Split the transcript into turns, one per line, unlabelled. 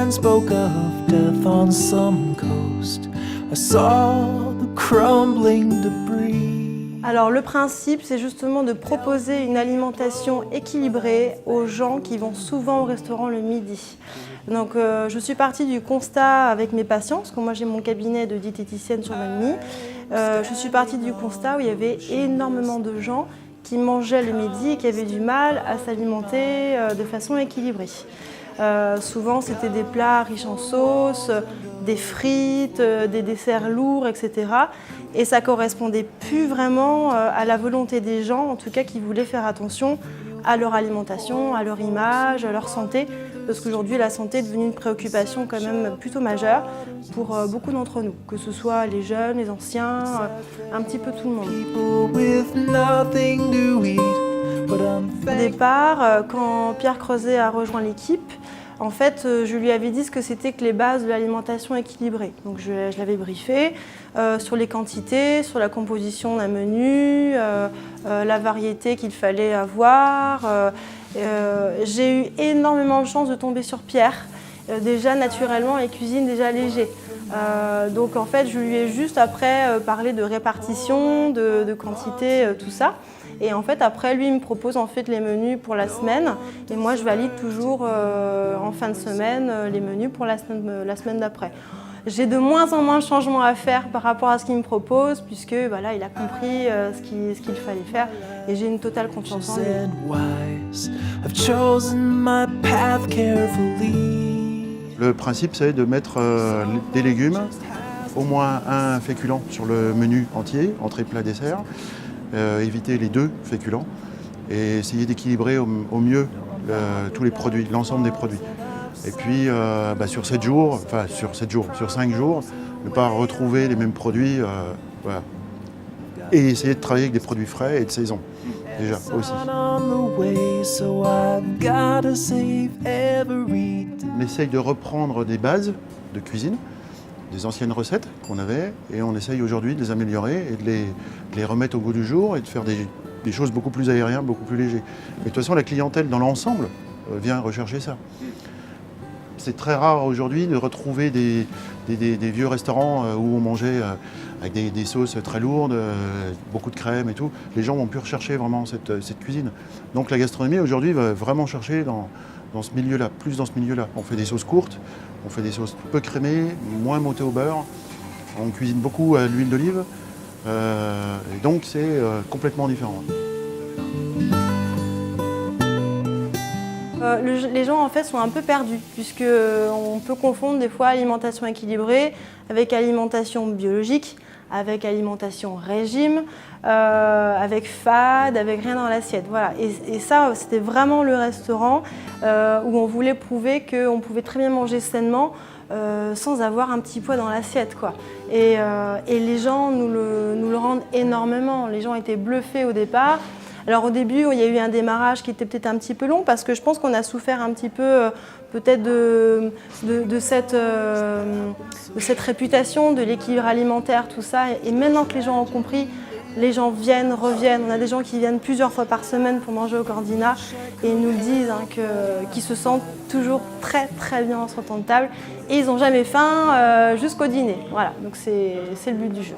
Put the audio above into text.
man spoke of death on some coast. I saw the crumbling debris.
Alors le principe, c'est justement de proposer une alimentation équilibrée aux gens qui vont souvent au restaurant le midi. Donc je suis partie du constat avec mes patients, parce que moi j'ai mon cabinet de diététicienne sur Valmy. Je suis partie du constat où il y avait énormément de gens qui mangeaient le midi et qui avaient du mal à s'alimenter de façon équilibrée. Souvent c'était des plats riches en sauce, des frites, des desserts lourds, etc. Et ça ne correspondait plus vraiment à la volonté des gens, en tout cas qui voulaient faire attention à leur alimentation, à leur image, à leur santé, parce qu'aujourd'hui la santé est devenue une préoccupation quand même plutôt majeure pour beaucoup d'entre nous, que ce soit les jeunes, les anciens, un petit peu tout le monde. Au départ, quand Pierre Creuset a rejoint l'équipe, en fait, je lui avais dit ce que c'était que les bases de l'alimentation équilibrée. Donc je l'avais briefé sur les quantités, sur la composition d'un menu, la variété qu'il fallait avoir. J'ai eu énormément de chance de tomber sur Pierre. Déjà naturellement, il cuisine déjà léger. Donc en fait, je lui ai juste après parlé de répartition, de quantité, tout ça. Et en fait, après, lui, il me propose en fait les menus pour la semaine. Et moi, je valide toujours en fin de semaine les menus pour la semaine d'après. J'ai de moins en moins de changements à faire par rapport à ce qu'il me propose, puisque voilà, il a compris ce qu'il fallait faire. Et j'ai une totale confiance en lui.
Le principe, c'est de mettre des légumes, au moins un féculent sur le menu entier, entrée, plat, dessert. Éviter les 2 féculents et essayer d'équilibrer au mieux tous les produits, l'ensemble des produits. Et puis sur 5 jours, ne pas retrouver les mêmes produits. Voilà. Et essayer de travailler avec des produits frais et de saison, déjà aussi. On essaye de reprendre des bases de cuisine, des anciennes recettes qu'on avait, et on essaye aujourd'hui de les améliorer et de les remettre au goût du jour et de faire des choses beaucoup plus aériennes, beaucoup plus légères. Mais de toute façon, la clientèle dans l'ensemble vient rechercher ça. C'est très rare aujourd'hui de retrouver des vieux restaurants où on mangeait avec des sauces très lourdes, beaucoup de crème et tout. Les gens vont plus rechercher vraiment cette cuisine. Donc la gastronomie aujourd'hui va vraiment chercher dans ce milieu-là, plus dans ce milieu-là. On fait des sauces courtes, on fait des sauces peu crémées, moins montées au beurre. On cuisine beaucoup à l'huile d'olive. Et donc c'est complètement différent.
Les gens en fait sont un peu perdus, puisqu'on peut confondre des fois alimentation équilibrée avec alimentation biologique, avec alimentation régime, avec fade, avec rien dans l'assiette. Voilà. Et ça, c'était vraiment le restaurant où on voulait prouver qu'on pouvait très bien manger sainement sans avoir un petit poids dans l'assiette, quoi. Et les gens nous le rendent énormément. Les gens étaient bluffés au départ. Alors au début, il y a eu un démarrage qui était peut-être un petit peu long parce que je pense qu'on a souffert un petit peu peut-être de cette réputation, de l'équilibre alimentaire, tout ça. Et maintenant que les gens ont compris, les gens viennent, reviennent. On a des gens qui viennent plusieurs fois par semaine pour manger au Cordina et ils nous le disent, qu'ils se sentent toujours très très bien en sortant de table et ils n'ont jamais faim jusqu'au dîner. Voilà, donc c'est le but du jeu.